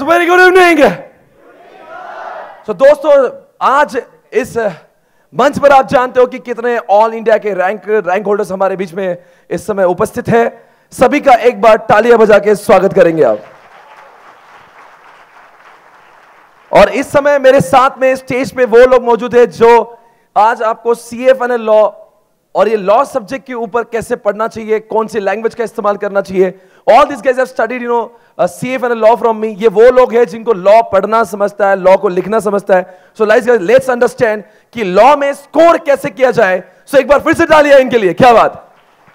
Yes, very good evening. So दोस्तों, आज इस मंच पर आप जानते हो कि कितने ऑल इंडिया के रैंक होल्डर्स हमारे बीच में इस समय उपस्थित है। सभी का एक बार तालियां बजा के स्वागत करेंगे आप। और इस समय मेरे साथ में स्टेज पे वो लोग मौजूद है जो आज आपको CFNL लॉ और ये लॉ सब्जेक्ट के ऊपर कैसे पढ़ना चाहिए, कौन सी लैंग्वेज का इस्तेमाल करना चाहिए, all this guys have studied CFNL law from me. ये वो लोग हैं जिनको लॉ पढ़ना समझता है, लॉ को लिखना समझता है। सो लेट्स अंडरस्टैंड कि लॉ में स्कोर कैसे किया जाए। सो एक बार फिर से डालिए इनके लिए, क्या बात।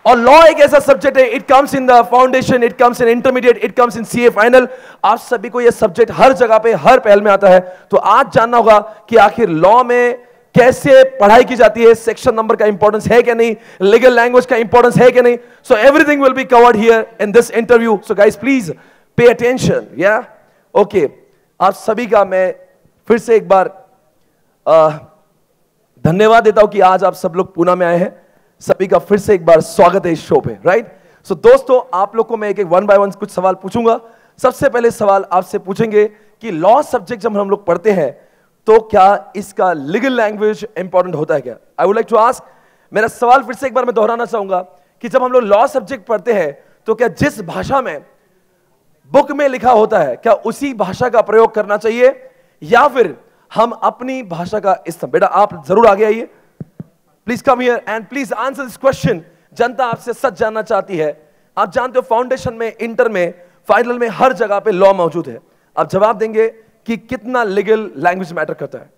और लॉ एक ऐसा सब्जेक्ट है, it comes in the foundation, it comes in intermediate, it comes in CA final. आप सभी को यह सब्जेक्ट हर जगह पे हर पहल में आता है। तो आज जानना होगा कि आखिर लॉ में कैसे पढ़ाई की जाती है, सेक्शन नंबर का इंपॉर्टेंस है क्या नहीं, लीगल लैंग्वेज का इंपॉर्टेंस है क्या नहीं। So everything will be covered here in this interview. So guys please pay attention. या ओके, आप सभी का मैं फिर से एक बार धन्यवाद देता हूं कि आज आप सब लोग पुणे में आए हैं। सभी का फिर से एक बार स्वागत है इस शो पे, राइट। सो दोस्तों, आप लोग को मैं एक एक वन बाय वन कुछ सवाल पूछूंगा। सबसे पहले सवाल आपसे पूछेंगे कि लॉ सब्जेक्ट जब हम लोग पढ़ते हैं तो क्या इसका लीगल लैंग्वेज इंपॉर्टेंट होता है क्या। I would like to ask, मेरा सवाल फिर से एक बार मैं दोहराना चाहूंगा कि जब हम लोग लॉ सब्जेक्ट पढ़ते हैं तो क्या जिस भाषा में बुक में लिखा होता है क्या उसी भाषा का प्रयोग करना चाहिए या फिर हम अपनी भाषा का इस्तेमाल। बेटा आप जरूर आगे आइए, please come here and please answer this question. जनता आपसे सच जानना चाहती है। आप जानते हो फाउंडेशन में, इंटर में, फाइनल में हर जगह पे लॉ मौजूद है। आप जवाब देंगे कि कितना लीगल लैंग्वेज मैटर करता है।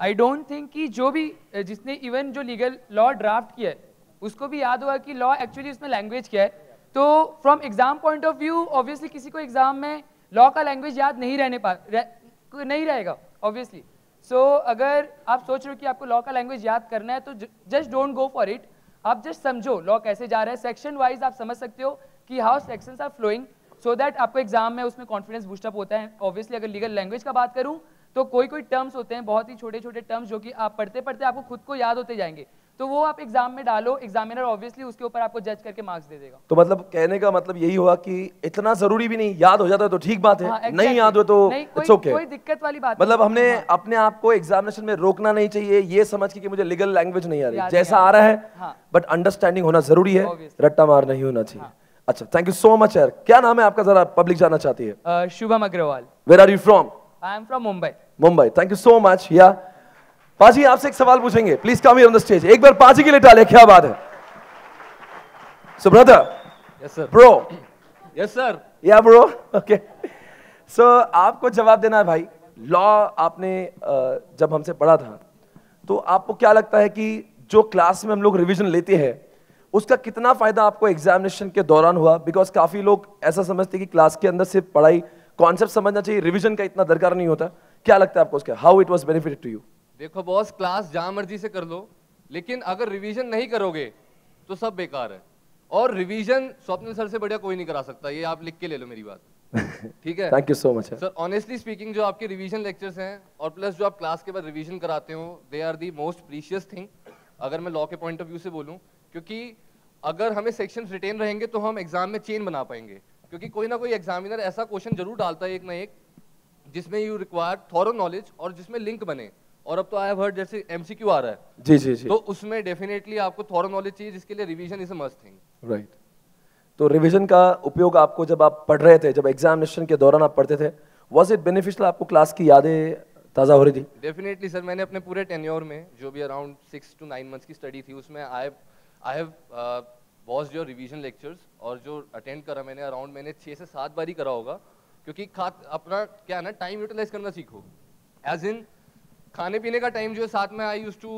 आई डोंट थिंक कि जो भी जिसने इवन जो लीगल लॉ ड्राफ्ट किया है उसको भी याद होगा कि लॉ एक्चुअली उसमें लैंग्वेज क्या है। तो from exam point of view obviously किसी को एग्जाम में लॉ का लैंग्वेज याद नहीं नहीं रहेगा ऑब्वियसली। सो अगर आप सोच रहे हो कि आपको लॉ का लैंग्वेज याद करना है तो just don't go for it. आप जस्ट समझो लॉ कैसे जा रहा है, सेक्शन वाइज आप समझ सकते हो कि how sections are flowing, so that आपको एग्जाम में उसमें कॉन्फिडेंस बूस्टअप होता है। ऑब्वियसली अगर लीगल लैंग्वेज का बात करूं तो कोई टर्म्स होते हैं, बहुत ही छोटे छोटे टर्म्स जो कि आप पढ़ते पढ़ते आपको खुद को याद होते जाएंगे, तो वो आप एग्जाम में डालो, एग्जामिनर ऑब्वियसली उसके ऊपर आपको जज करके मार्क्स दे देगा। तो मतलब कहने का मतलब यही हुआ कि इतना जरूरी भी नहीं, याद हो जाता है तो ठीक बात है। हाँ, नहीं याद हो तो इट्स ओके, कोई दिक्कत वाली बात मतलब हमने अपने आप को एग्जामिनेशन में रोकना नहीं चाहिए ये समझ के कि मुझे लीगल लैंग्वेज नहीं आ रही, जैसा आ रहा है बट अंडरस्टैंडिंग होना जरूरी है, रट्टा मार नहीं होना चाहिए। अच्छा, थैंक यू सो मच यार। क्या नाम है आपका, जरा पब्लिक जानना चाहती है। Shubham Agarwal. Where are you from. I am from Mumbai. Mumbai, thank you so much. Yeah पाजी आपसे एक सवाल पूछेंगे, please come here on the stage. एक बार पाजी के लिए तालियां, क्या बात है। So brother. Yes sir. Bro. Yes sir. Yeah bro, okay. So आपको जवाब देना है भाई। लॉ आपने जब हमसे पढ़ा था तो आपको क्या लगता है कि जो क्लास में हम लोग रिवीजन लेते हैं उसका कितना फायदा आपको एग्जामिनेशन के दौरान हुआ। बिकॉज काफी लोग ऐसा समझते हैं कि क्लास के अंदर सिर्फ पढ़ाई, कॉन्सेप्ट समझना चाहिए, रिवीजन का इतना दरकार नहीं होता। क्या लगता है आपको उसका, how it was benefited to you. देखो बॉस, क्लास जहां मर्जी से कर लो, लेकिन अगर रिवीजन नहीं करोगे तो सब बेकार है। और रिवीजन स्वप्निल सर से बढ़िया कोई नहीं करा सकता, ये आप लिख के ले लो मेरी बात, ठीक है। Thank you so much sir. Honestly speaking, जो आपके रिवीजन लेक्चर्स हैं और प्लस जो आप क्लास के बाद रिवीजन कराते हो, they are the most precious thing अगर मैं लॉ के पॉइंट ऑफ व्यू से बोलूं। क्योंकि अगर हमें सेक्शंस रिटेन रहेंगे तो हम एग्जाम में चेन बना पाएंगे। क्योंकि कोई ना कोई एग्जामिनर ऐसा क्वेश्चन जरूर डालता है एक ना एक जिसमें यू रिक्वायर थॉरो नॉलेज और जिसमें लिंक बने। और अब तो आई हैव हर्ड जैसे MCQ आ रहा है, जी जी जी, तो उसमें डेफिनेटली आपको थॉरो नॉलेज चाहिए, जिसके लिए revision is a must thing. Right. तो रिवीजन का उपयोग आपको जब आप पढ़ रहे थे, जब एग्जामिनेशन के दौरान आप पढ़ते थे, वाज इट बेनिफिशियल, आपको क्लास की यादें ताज़ा हो रही थी। डेफिनेटली सर, मैंने अपने पूरे टेन्योर में जो भी अराउंड 6 to 9 मंथ्स की स्टडी थी उसमें I have watched your revision lectures, और जो अटेंड करा मैंने अराउंड मैंने 6 से 7 बार ही करा होगा। क्योंकि अपना क्या है ना, टाइम यूटिलाइज करना सीखो। एज इन खाने पीने का टाइम जो है साथ में आई यूज्ड टू,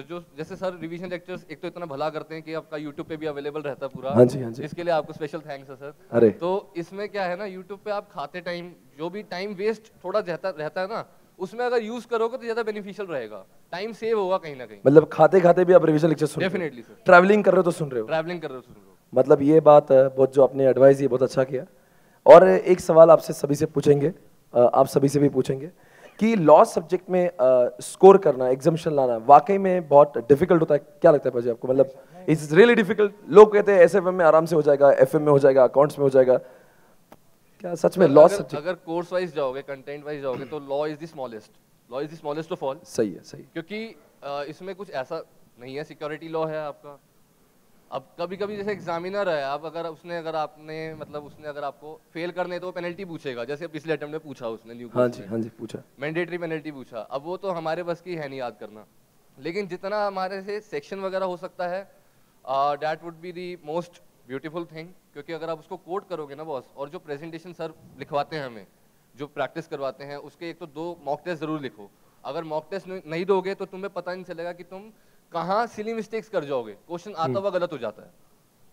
जो जैसे सर रिवीजन लेक्चर्स एक तो इतना भला करते हैं कि आपका यूट्यूब पे भी अवेलेबल रहता है पूरा। हाँ जी, हाँ जी। इसके लिए आपको स्पेशल थैंक्स है सर। अरे तो इसमें क्या है ना, यूट्यूब पे आप खाते टाइम जो भी टाइम वेस्ट थोड़ा रहता है ना, उसमें अगर यूज करोगे तो ज्यादा बेनिफिशियल रहेगा, टाइम सेव होगा कहीं ना कहीं। मतलब खाते खाते भी आप रिवीजन लेक्चर सुन रहे हो। Definitely sir. ट्रैवलिंग कर रहे हो तो सुन रहे हो। ट्रैवलिंग कर रहे हो सुन रहे हो। मतलब ये बात बहुत, जो आपने एडवाइस दी बहुत अच्छा किया। और एक सवाल आपसे सभी से पूछेंगे, आप सभी से भी पूछेंगे कि लॉ सब्जेक्ट में स्कोर करना, एग्जामिशन लाना वाकई में बहुत डिफिकल्ट होता है। क्या लगता है भाजी आपको, मतलब इट्स रियली डिफिकल्ट। लोग कहते हैं SFM में आराम से हो जाएगा, FM में हो जाएगा, अकाउंट्स में हो जाएगा, क्या सच में लॉ अगर कोर्स वाइज जाओगे, कंटेंट वाइज जाओगे, तो law is the smallest of all. सही है। क्योंकि इसमें कुछ ऐसा नहीं है, सिक्योरिटी लॉ है आपका। अब कभी कभी जैसे एग्जामिनर है, आप अगर उसने अगर आपको फेल करने तो पेनल्टी पूछेगा, जैसे पिछले अटेम्प्ट में पूछा उसने न्यू कोर्स में। हाँ जी पूछा, मैंडेटरी पेनल्टी पूछा। अब वो तो हमारे बस की है नहीं याद करना, लेकिन जितना हमारे से सेक्शन वगैरह हो सकता है, that would be the most beautiful thing. क्योंकि अगर आप उसको कोट करोगे ना बॉस, और जो प्रेजेंटेशन सर लिखवाते हैं हमें, जो प्रैक्टिस करवाते हैं, उसके एक तो 2 मॉक टेस्ट जरूर लिखो। अगर मॉक टेस्ट नहीं दोगे तो तुम्हें पता नहीं चलेगा कि तुम कहाँ सिली मिस्टेक्स कर जाओगे, क्वेश्चन आता हुआ गलत हो जाता है।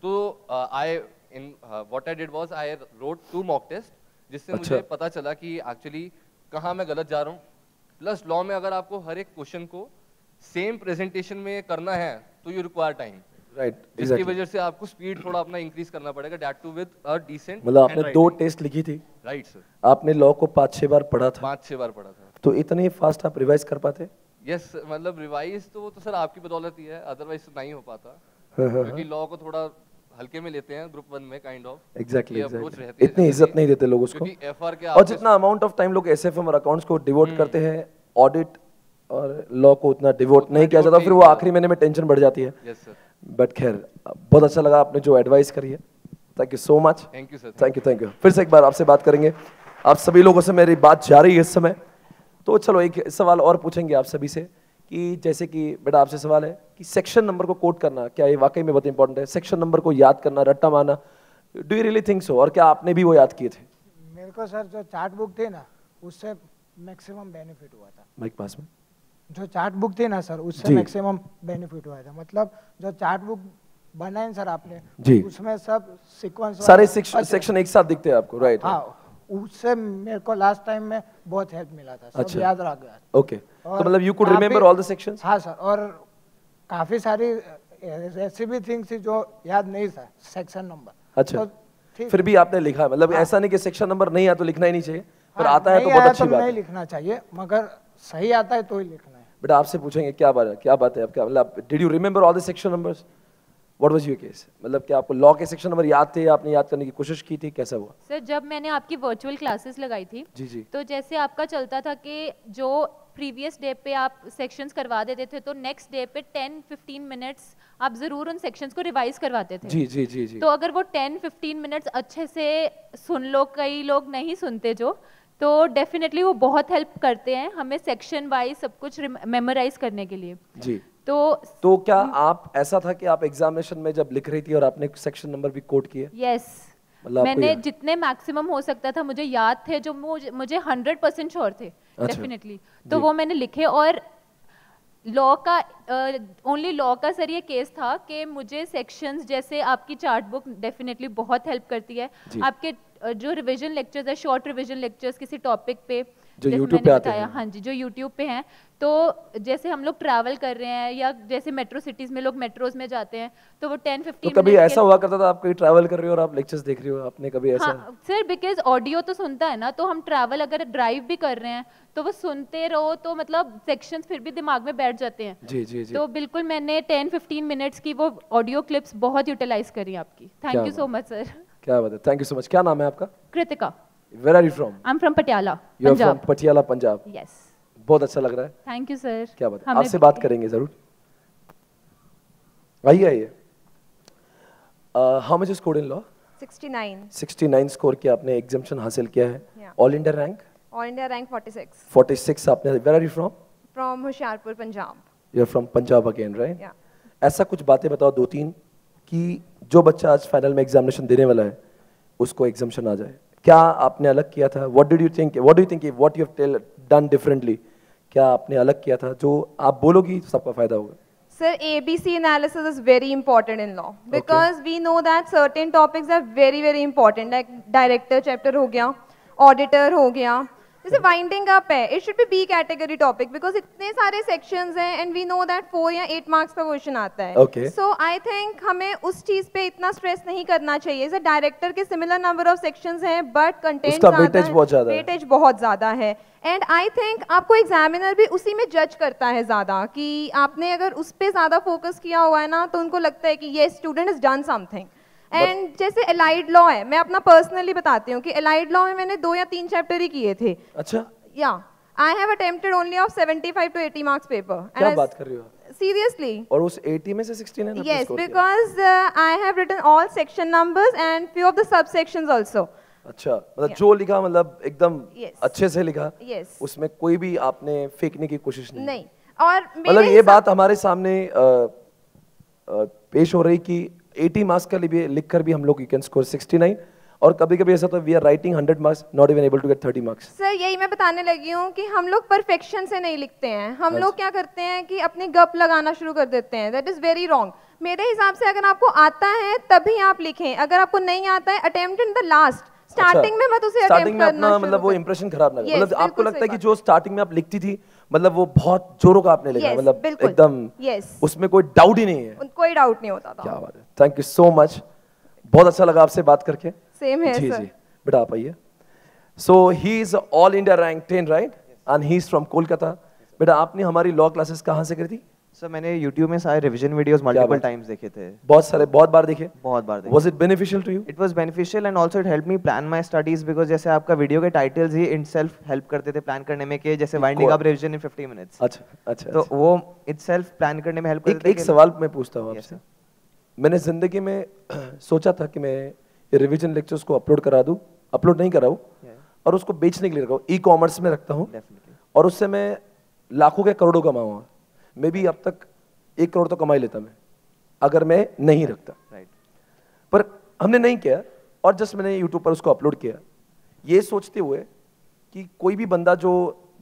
तो what I did was I wrote 2 mock test, जिससे मुझे पता चला कि एक्चुअली कहाँ मैं गलत जा रहा हूँ। प्लस लॉ में अगर आपको हर एक क्वेश्चन को सेम प्रेजेंटेशन में करना है तो यू रिक्वायर टाइम, राइट, जिसकी वजह से आपको स्पीड थोड़ा अपना इंक्रीज करना पड़ेगा, that too with a decent. मतलब आपने 2 टेस्ट लिखी थी, राइट सर। आपने लॉ को 5-6 बार पढ़ा था? 5-6 बार पढ़ा था। तो इतने फास्ट आप रिवाइज कर पाते? यस, मतलब रिवाइज तो वो तो सर आपकी बदौलत ही है, अदरवाइज तो नहीं हो पाता। क्योंकि लॉ को थोड़ा हल्के में लेते हैं ग्रुप 1 में, काइंड ऑफ। एग्जैक्टली, इतनी इज्जत नहीं देते लोग उसको। क्योंकि एफआर के और जितना अमाउंट ऑफ टाइम लोग एसएफएम और अकाउंट्स को डिवोट करते हैं, ऑडिट और लॉ को उतना डिवोट नहीं किया जाता, फिर वो आखिरी महीने में टेंशन बढ़ जाती है। Yes sir. बट खैर, बहुत अच्छा लगा आपने जो एडवाइस करी है। Thank you so much. Thank you sir. Thank you. फिर से एक बार आपसे बात करेंगे। आप सभी लोगों से मेरी बात जा रही है इस समय, तो चलो एक सवाल और पूछेंगे आप सभी से कि जैसे कि बेटा आपसे सवाल है कि सेक्शन नंबर को कोट करना, क्या ये वाकई में बहुत इंपॉर्टेंट है? सेक्शन नंबर को याद करना, रट्टा मारना, do you really think so? और क्या आपने भी वो याद किए थे? मेरे को सर जो चार्ट बुक थी ना, उससे मैक्सिमम बेनिफिट हुआ था। माइक पास में। जो चार्ट बुक थी ना सर, उससे मैक्सिमम बेनिफिट हुआ था। मतलब जो चार्ट बुक बनाए सब आपने जी, उसमें सब सीक्वेंस सारे सेक्शन एक साथ दिखते हैं आपको, राइट? हाँ, उससे मेरे को लास्ट टाइम में बहुत हेल्प मिला था, सब याद रह गया। ओके, तो मतलब you could remember all the sections? हाँ सर, और काफी सारी ऐसी भी थिंग्स थी जो याद नहीं था सेक्शन नंबर। अच्छा, फिर भी आपने लिखा, मतलब ऐसा नहीं कि सेक्शन नंबर नहीं आया तो लिखना ही नहीं चाहिए, पर आता है तो बहुत अच्छी बात है। नहीं लिखना चाहिए, मगर सही आता है तो ही लिखना है। बेटा आपसे पूछेंगे क्या बात है आपका, मतलब did you remember all the section numbers? What was your case? मतलब क्या आपको लॉ के सेक्शन नंबर याद थे, आपने याद करने की कोशिश की थी, कैसा हुआ? सर जब मैंने आपकी वर्चुअल क्लासेस लगाई थी जी, तो जैसे आपका चलता था कि जो प्रीवियस डे पे आप सेक्शंस करवा देते थे, तो नेक्स्ट डे पे 10-15 मिनट्स आप जरूर उन सेक्शंस को रिवाइज करवाते थे। जी। तो अगर वो 10-15 मिनट्स अच्छे से सुन लो, कई लोग नहीं सुनते जो, तो डेफिनेटली वो बहुत हेल्प करते हैं हमें सेक्शन वाइज सब कुछ मेमोराइज करने के लिए। जी, तो क्या आप ऐसा था कि आप एग्जामिनेशन में जब लिख रही थी और आपने सेक्शन नंबर भी कोट किए? यस, मैंने जितने मैक्सिमम हो सकता था मुझे याद थे, जो मुझे 100% श्योर थे डेफिनेटली, तो वो मैंने लिखे। और लॉ का ओनली लॉ का सर ये केस था कि मुझे सेक्शंस, जैसे आपकी चार्ट बुक डेफिनेटली बहुत हेल्प करती है। आपके जो रिवीजन लेक्चर्स है, शॉर्ट रिवीजन लेक्चर्स किसी टॉपिक पे, जो YouTube पे आते हैं। हाँ जी, जो YouTube पे हैं, तो जैसे हम लोग ट्रैवल कर रहे हैं या जैसे मेट्रो सिटीज में लोग मेट्रोज में जाते हैं, तो वो 10-15 तो कभी ऐसा हुआ करता था आप कहीं ट्रैवल कर रहे हो और आप लेक्चर्स देख रहे हो, आपने कभी ऐसा? हाँ सर, बिकॉज ऑडियो तो सुनता है ना, तो हम ट्रैवल अगर ड्राइव भी कर रहे हैं तो वो सुनते रहो, तो मतलब सेक्शंस फिर भी दिमाग में बैठ जाते हैं। जी। तो बिल्कुल मैंने 10-15 मिनट्स की वो ऑडियो क्लिप्स बहुत यूटिलाइज करी आपकी। Thank you so much sir. क्या बात है, थैंक यू सो मच। क्या नाम है आपका? Kritika. Where are you from? I'm from Patiala, You are Punjab. from Patiala, Punjab. Yes. बहुत अच्छा लग रहा है। Thank you sir. क्या बात है, आपसे बात करेंगे जरूर। आइए। How much you scored in law? 69. 69 score किया आपने, एग्जाम्पशन हासिल किया है। All India rank? All India rank 46. 46 आपने। Where are you from? From Hoshiarpur, Punjab. You are from Punjab again, right? Yeah. ऐसा कुछ बातें बताओ 2-3 कि जो बच्चा आज फाइनल में एग्जामिनेशन देने वाला है उसको एग्जाम्पशन आ जाए। क्या आपने अलग किया था? What do you think what you have done differently? क्या आपने अलग किया था जो आप बोलोगी सबका फायदा होगा? Sir, ABC analysis is very important in law because we know that certain topics are very, very important, like director chapter हो गया, auditor हो गया, जैसे वाइंडिंग अप है, it should be B category topic because इतने सारे sections हैं and we know that 4 या 8 मार्क्स का क्वेश्चन आता है। सो आई थिंक हमें उस चीज पे इतना स्ट्रेस नहीं करना चाहिए। जैसे डायरेक्टर के सिमिलर नंबर ऑफ सेक्शंस हैं बट कंटेंट वेटेज बहुत ज्यादा है एंड आई थिंक आपको एग्जामिनर भी उसी में जज करता है ज्यादा कि आपने अगर उस पे ज्यादा फोकस किया हुआ है ना तो उनको लगता है कि ये student has done something and जैसे एलाइड लॉ है, मैं अपना पर्सनली बताती हूँ कि एलाइड लॉ में मैंने 2 या 3 चैप्टर ही किए थे. अच्छा. या I have attempted only of 75 to 80 marks paper. क्या बात कर रही हो? Seriously. और उस 80 में से 69 आपने Yes, score किया? because I have written all section numbers and few of the subsections also. अच्छा, मतलब जो लिखा मतलब एकदम Yes. अच्छे से लिखा. Yes. उसमें कोई भी आपने फेंकने की कोशिश नहीं. नहीं. और मतलब ये बात हमारे सामने पेश हो रही कि 80 मार्क्स का लिए लिखकर भी हम लोग यू कैन स्कोर 69 और कभी-कभी ऐसा तो we are writing 100 marks not even able to get 30 marks. Sir यही मैं बताने लगी हूँ कि हम लोग परफेक्शन से नहीं लिखते हैं. हम लोग क्या करते हैं कि अपनी गप लगाना शुरू कर देते हैं. That is very wrong. मेरे हिसाब से अगर आपको आता है तभी आप लिखें. अगर आपको नहीं आता है attempt in the last. Starting में मत उसे अटेम्प्ट करना शुरू मतलब वो इंप्रेशन खराब ना करें. Yes, मतलब आपको बिल्कुल लगता सही है कि जो स्टार्टिंग में आप लिखती थी मतलब वो बहुत जोरों का आपने लिखा. Yes, मतलब बिल्कुल. एकदम Yes. उसमें कोई डाउट ही नहीं है. कोई डाउट नहीं होता था. क्या बात है. Thank you so much. बहुत अच्छा लगा आपसे बात करके. सेम है जी सर. जी बेटा आप आइए. So he is all India rank 10 right and he is from Kolkata. बेटा आपने हमारी लॉ क्लासेस कहाँ से करी थी? सर मैंने YouTube में सारे रिवीजन वीडियोस मल्टीपल टाइम्स देखे थे. बहुत सारे बहुत बार देखे. बहुत बार देखे. Was it beneficial to you? It was beneficial and also it helped me plan my studies because जैसे आपका वीडियो के टाइटल्स ही itself हेल्प करते थे प्लान करने में कि जैसे वाइंडिंग अप रिवीजन इन 50 मिनट्स. अच्छा अच्छा. तो वो itself प्लान करने में हेल्प करते थे. एक सवाल मैं पूछता हूँ आपसे. मैंने जिंदगी में सोचा था कि मैं ये रिवीजन लेक्चर्स को अपलोड करा दूँ, अपलोड नहीं कराऊँ और उसको बेचने के लिए रखा हूँ. ई कॉमर्स में रखता हूँ और उससे मैं लाखों के करोड़ों कमाऊंगा. मे बी अब तक 1 करोड़ तो कमा ही लेता मैं अगर मैं नहीं रखता. पर हमने नहीं किया और जस्ट मैंने यूट्यूब पर उसको अपलोड किया ये सोचते हुए कि कोई भी बंदा जो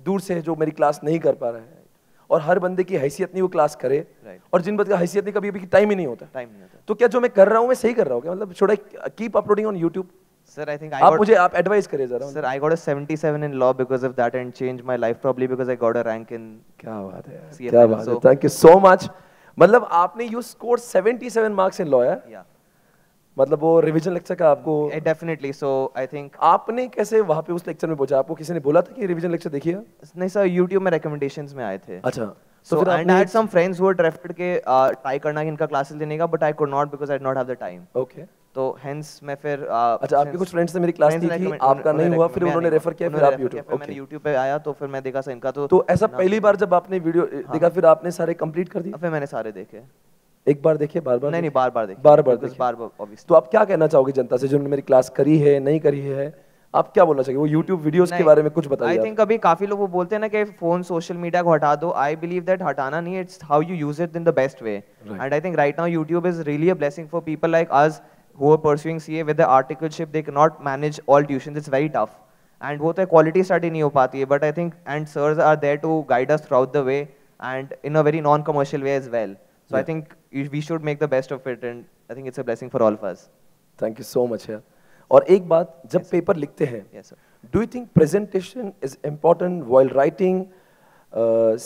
दूर से है जो मेरी क्लास नहीं कर पा रहा है और हर बंदे की हैसियत नहीं वो क्लास करे और जिन बंदे का हैसियत नहीं कभी टाइम ही नहीं होता. तो क्या जो मैं कर रहा हूँ मैं सही कर रहा हूँ क्या? मतलब should I keep uploading on YouTube? Sir, I think आप एडवाइस करिए जरा. Sir, I got a 77 in law because of that and changed my life probably because I got a rank in. क्या बात है. क्या बात है. Thank you so much. मतलब आपने you scored 77 marks in law. Yeah. मतलब वो रिवीजन लेक्चर का आपको Definitely. So I think. आपने कैसे वहाँ पे उस लेक्चर में पहुंचा? आपको किसी ने बोला था कि रिवीजन लेक्चर देखिए? नहीं सर, YouTube में recommendations में आए थे. अच्छा. So and I had some friends who had referred के try करना इनका classes लेने का but I could not because I did not have the time. Okay. तो hence मैं फिर अच्छा आपके कुछ फ्रेंड्स ने मेरी क्लास की थी आपका नहीं हुआ फिर उन्होंने रेफर किया फिर आप YouTube. मैंने YouTube पे आया तो फिर मैं देखा सर इनका तो ऐसा पहली बार जब आपने वीडियो देखा फिर आपने सारे कंप्लीट कर दिए? फिर मैंने सारे देखे. एक बार देखे बार-बार? नहीं बार-बार देखे. बार-बार ऑब्वियसली. तो आप क्या कहना चाहोगे जनता से जिन्होंने मेरी क्लास करी है नहीं करी है? आप क्या बोलना चाहिए वो YouTube वीडियोस के बारे में कुछ बताइए. आई थिंक अभी काफी लोग वो बोलते हैं ना कि फोन सोशल मीडिया को हटा दो. आई बिलीव दैट हटाना नहीं, it's how you use it in the best way. And I think right now YouTube is really a blessing for people like us who are pursuing CA with the articleship. They cannot manage all tuitions. It's very tough. And वो तो quality study नहीं हो पाती है. But I think and sirs are there to guide us throughout the way and in a very non-commercial way as well. So I think we should make the best of it and I think it's a blessing for all of us. Thank you so much यार. और एक बात जब paper लिखते हैं, do you think presentation is important while writing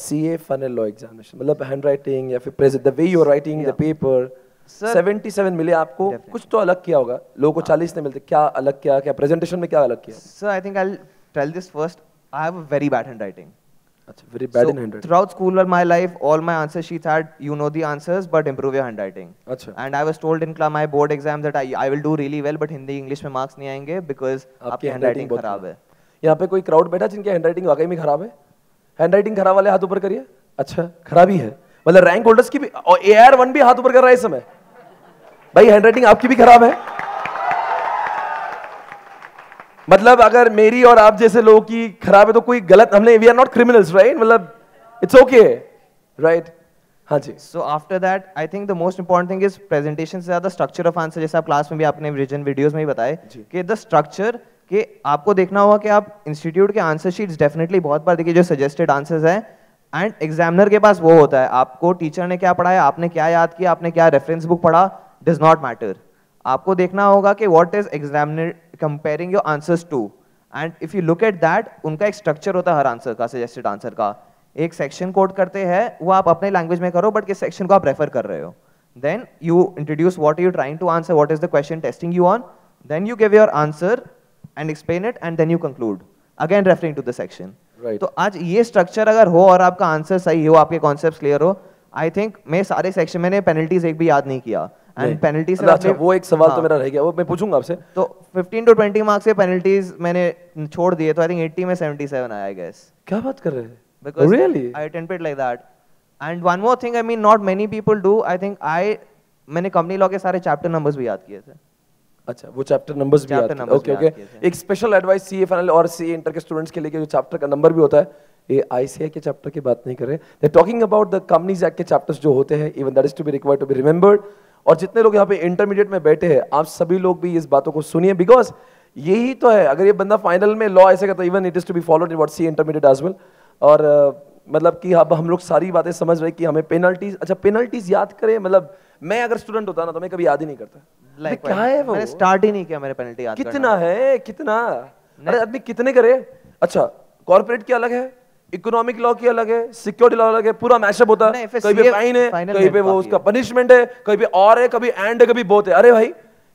CA final law examination? मतलब handwriting या फिर the way you are writing the paper. 77 मिले आपको. कुछ तो अलग किया होगा. लोगों को 40 नहीं मिलते. क्या अलग किया? क्या प्रेजेंटेशन में क्या अलग किया? Sir, I think I'll tell this first. I have a very bad handwriting. अच्छा, very bad in handwriting. Throughout school or my life, all my answer sheets had you know the answers, but improve your handwriting. अच्छा. And I was told in my board exam that I will do really well, but Hindi English में marks नहीं आएंगे because आपकी handwriting खराब है. यहाँ पे कोई क्राउड बैठा जिनकी हैंडराइटिंग वाकई में खराब है? हैंडराइटिंग खराब वाले हाथ ऊपर करिए. अच्छा, खराबी है. मतलब रैंक होल्डर्स की भी और AR1 भी हाथ ऊपर कर रहा है इस समय. भाई हैंडराइटिंग आपकी भी खराब है. मतलब अगर मेरी और आप जैसे लोगों की खराब है तो कोई गलत हमने we are not criminals right. मतलब इट्स ओके राइट. हाँ जी. So after that I think the most important thing is presentation से ज्यादा स्ट्रक्चर ऑफ आंसर. जैसे आप क्लास में भी आपने रिवीजन वीडियोस में ही बताए कि द स्ट्रक्चर कि आपको देखना होगा कि आप इंस्टीट्यूट के आंसर शीट्स डेफिनेटली बहुत बार देखिए जो सजेस्टेड आंसर्स हैं एंड एग्जामिनर के पास वो होता है आपको टीचर ने क्या पढ़ाया, आपने क्या याद किया, आपने क्या रेफरेंस बुक पढ़ा, डज नॉट मैटर. आपको देखना होगा कि what is examiner comparing your answers to and if you look at that उनका एक स्ट्रक्चर होता है हर आंसर का, सजेस्टेड आंसर का. एक सेक्शन कोड करते हैं वो आप अपने लैंग्वेज में करो बट किस सेक्शन को आप रेफर कर रहे हो. Then you introduce what are you trying to answer, what is the question testing you on, then you give your answer and explain it and then you conclude again referring to the section. Right. तो आज ये structure अगर हो और आपका answer सही हो, आपके कॉन्सेप्ट्स क्लियर हो, आई थिंक मैं सारे सेक्शन मैंने पेनल्टीज एक भी याद नहीं किया एंड पेनल्टीज अच्छा वो एक सवाल तो मेरा रह गया, वो मैं पूछूंगा आपसे। तो 15 to 20 मार्क्स के पेनल्टीज मैंने छोड़ दिए, तो आई थिंक 80 में 77 आया, आई गेस। क्या बात कर रहे हैं? Because really? I attempted like that. And one more thing, I mean, not many people do. I think मैंने कंपनी लॉ के सारे चैप्टर नंबर्स भी याद किए थे। अच्छा, वो चैप्टर नंबर्स भी याद किए। Okay okay. एक स्पेशल एडवाइस सीए फाइनल और सीए इंटर के स्टूडेंट्स के लिए कि जो चैप्टर का नंबर भी होता है, ये आईसीआई के चैप्टर की बात नहीं कर रहे, they talking about the companies act के चैप्टर्स जो होते हैं, even that is to be required to be remembered. और जितने लोग यहाँ पे इंटरमीडिएट में बैठे हैं, आप सभी लोग भी इस बातों को सुनिए, बिकॉज यही तो है, अगर ये बंदा फाइनल में लॉ ऐसे करता है, even it is to be followed in what C intermediate as well. और मतलब कि अब हम लोग सारी बातें समझ रहे कि हमें पेनल्टीज, अच्छा पेनल्टीज याद करें, मतलब मैं अगर स्टूडेंट होता ना तो मैं कभी याद ही नहीं करता। Like क्या है वो? मैंने स्टार्ट ही नहीं किया मेरे पेनल्टी याद करना। कितना है, कितना? अरे आदमी कितने करे? अच्छा कॉर्पोरेट की अलग है, इकोनॉमिक लॉ की अलग है, सिक्योरिटी लॉ अलग है, पूरा मैशअप होता है। कहीं पे फाइन है, कहीं पे वो उसका पनिशमेंट है, कहीं पे और है, कभी एंड है, कभी बोथ है। अरे भाई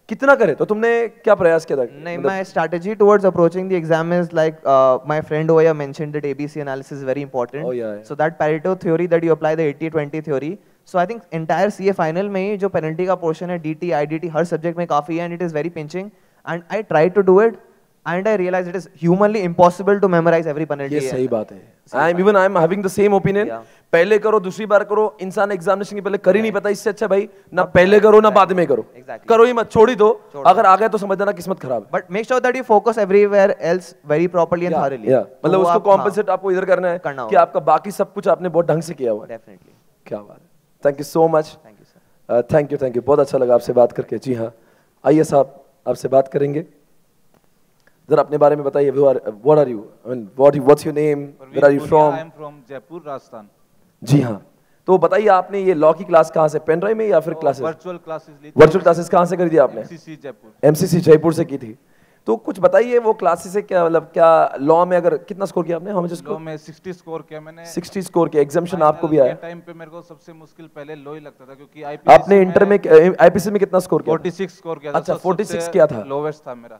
कितना करे? तो तुमने क्या प्रयास किया था? नहीं, my strategy towards approaching the exam is like my friend over here mentioned that ABC analysis is very important. Oh, yeah. So that Pareto theory that you apply the 80-20 theory. So I think entire CA final में ही जो penalty का portion है, DT, IDT हर subject में काफी है, and it is very pinching. And I tried to do it, and I realized it is humanly impossible to memorize every penalty. ये सही बात है। I am having the same opinion. पहले करो, दूसरी बार करो, इंसान एग्जामिनेशन के पहले कर ही नहीं पता, इससे अच्छा भाई ना पहले करो ना बाद में करो। करो ही मत, छोड़ ही दो, अगर आ गए तो समझ जाना किस्मत खराब है। But make sure that you focus everywhere else very properly and thoroughly. मतलब उसको कॉम्पेंसेट आपको इधर करना है कि आपका बाकी सब कुछ आपने बहुत ढंग से किया हुआ है। Definitely. क्या बात है, thank you so much. Thank you sir. Thank you, बहुत अच्छा लगा आपसे बात करके। जी हाँ, आइए साहब आपसे बात करेंगे, जरा अपने बारे में बताइए। What are you? I mean, what's your name? Where are you from? I am from Jaipur, Rajasthan. जी हाँ, तो बताइए आपने ये लॉ की क्लास कहाँ से, पेन ड्राइव में या फिर क्लासेस? वर्चुअल क्लासेस ली थी। वर्चुअल क्लासेस कहाँ से करी थी आपने? MCC जयपुर। MCC जयपुर से की थी। तो कुछ बताइए वो क्लासेस से क्या, मतलब क्या लॉ में अगर कितना स्कोर किया आपने? हमें लॉ में 60 स्कोर किया मैंने। 60 स्कोर किया, एग्जामिनेशन आपको भी आया? टाइम पे मेरे को सबसे मुश्किल पहले लॉ ही लगता था, क्योंकि आपने इंटर में आईपीसी में कितना स्कोर किया? 46 स्कोर किया था। अच्छा 46 किया था, लोवेस्ट था मेरा।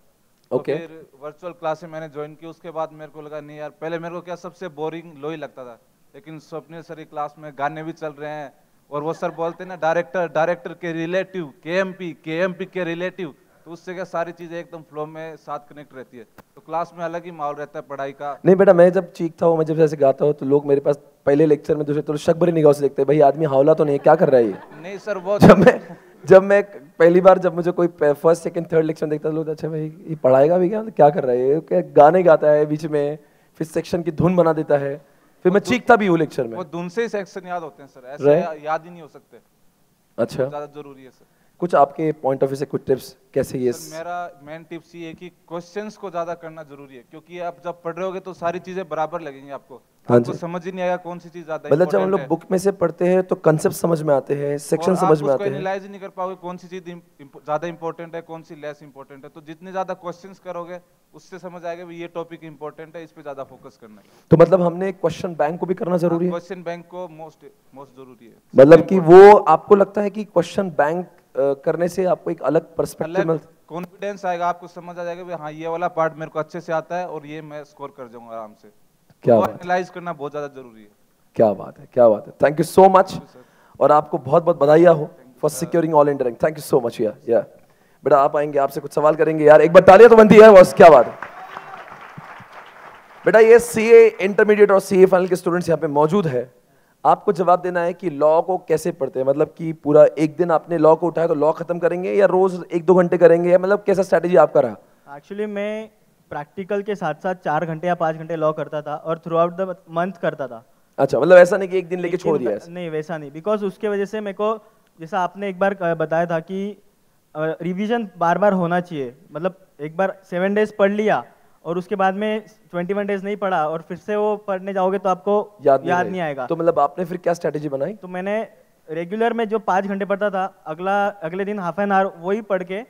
ओके। फिर वर्चुअल क्लासेस मैंने ज्वाइन की, उसके बाद मेरे को लगा नहीं यार, पहले मेरे को क्या सबसे बोरिंग लॉ ही लगता था, लेकिन स्वप्निल सर की क्लास में गाने भी चल रहे हैं, और वो सर बोलते हैं ना डायरेक्टर के रिलेटिव, केएमपी के रिलेटिव, तो उससे क्या सारी चीजें एकदम फ्लो में साथ कनेक्ट रहती है, तो क्लास में अलग ही माहौल रहता है पढ़ाई का। नहीं बेटा, मैं जब चीखता हूँ, मैं जब ऐसे गाता हूँ, तो लोग मेरे पास पहले लेक्चर में दूसरे तो शक भरी निगाह से देखते हैं, भाई आदमी हावला तो नहीं है, क्या कर रहा है ये? नहीं सर, वो जब मैं पहली बार जब मुझे कोई फर्स्ट सेकंड थर्ड लेक्चर देखता था, लोग अच्छा भाई ये पढ़ाएगा भी क्या कर रहा है ये, क्या गाने गाता है बीच में, फिर सेक्शन की धुन बना देता है, फिर मैं चीखता भी हूँ लेक्चर में। वो धुन से ही सेक्शन याद होते हैं सर, ऐसे याद ही नहीं हो सकते। अच्छा, ज्यादा जरूरी है सर। कुछ आपके पॉइंट ऑफ व्यू से कुछ टिप्स कैसे? ये मेरा मेन टिप्स ये है कि क्वेश्चंस को ज्यादा करना जरूरी है, क्योंकि आप जब पढ़ रहे होगे तो सारी चीजें बराबर लगेंगी आपको, आपको समझ ही नहीं आएगा कौन सी चीज ज्यादा मतलब जब हम लोग बुक में से पढ़ते हैं तो कंसेप्ट समझ में आते हैं, सेक्शन समझ में आते हैं, एनालाइज नहीं कर पाओगे कौन सी चीज ज्यादा इंपॉर्टेंट है, कौन सी लेस इंपॉर्टेंट है। तो जितने ज्यादा क्वेश्चंस करोगे उससे समझ आएगा ये टॉपिक इंपॉर्टेंट है, इस पे ज्यादा फोकस करना है। तो मतलब हमने क्वेश्चन बैंक को भी करना जरूरी है? क्वेश्चन बैंक को मोस्ट जरूरी है। मतलब कि वो आपको लगता है कि क्वेश्चन बैंक करने से आपको एक अलग पर्सपेक्टिव मिलता है, कॉन्फिडेंस आएगा, आपको समझ आ जाएगा हाँ ये वाला पार्ट मेरे को अच्छे से आता है और ये मैं स्कोर कर जाऊंगा आराम से। क्या बात है, एनालाइज करना बहुत ज्यादा जरूरी है। क्या बात है, क्या बात है। थैंक यू सो मच, और आपको बहुत बहुत बधाइयाँ हो for securing all India rank. Thank you so much. या बेटा आप आएंगे, आपसे कुछ सवाल करेंगे यार, एक बार तालियां तो बनती है बस। क्या बात है बेटा, ये सीए इंटरमीडिएट और सीए फाइनल के स्टूडेंट्स यहाँ पे मौजूद है, आपको जवाब देना है कि लॉ को कैसे पढ़ते हैं। मतलब कि पूरा एक दिन आपने लॉ को उठाया तो लॉ खत्म करेंगे, या रोज 1-2 घंटे करेंगे, मतलब कैसा स्ट्रैटेजी आपका रहा? एक्चुअली मैं प्रैक्टिकल के साथ साथ 4 घंटे या 5 घंटे लॉ करता था और थ्रू आउट द मंथ करता था। अच्छा, मतलब ऐसा नहीं कि एक दिन लेके छोड़ दिया? नहीं वैसा नहीं, बिकॉज उसके वजह से मेरे को, जैसा आपने एक बार बताया था कि रिवीजन बार बार होना चाहिए, मतलब एक बार 7 डेज पढ़ लिया और उसके बाद में 21 डेज नहीं पढ़ा और फिर से वो पढ़ने जाओगे तो आपको याद नहीं आएगा। तो मतलब आपने फिर क्या स्ट्रैटेजी बनाई? तो मैंने रेगुलर में जो 5 घंटे पढ़ता था, अगले दिन हाफ एन आवर वही पढ़ के